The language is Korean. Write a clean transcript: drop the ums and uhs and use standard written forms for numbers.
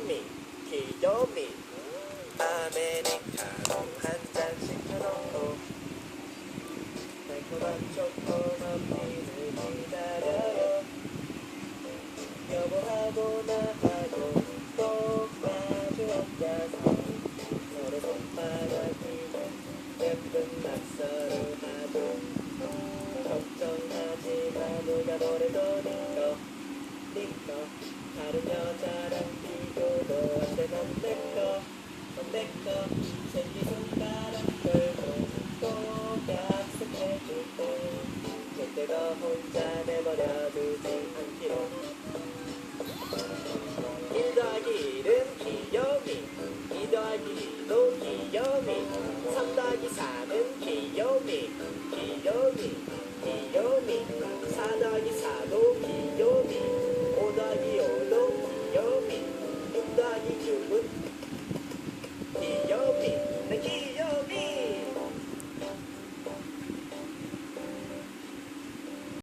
귀요미 귀요미 아메리카노 한 잔 시켜놓고 달콤한 초코 머피를 기다려요. 여보하고 나하고 꼭 마주 앉아서 서로 손바닥이고 예쁜 낙서를 하고 걱정하지 마 누가 뭐래도 니꺼 다른 여자랑 비교도 안돼 넌 내꺼 생기선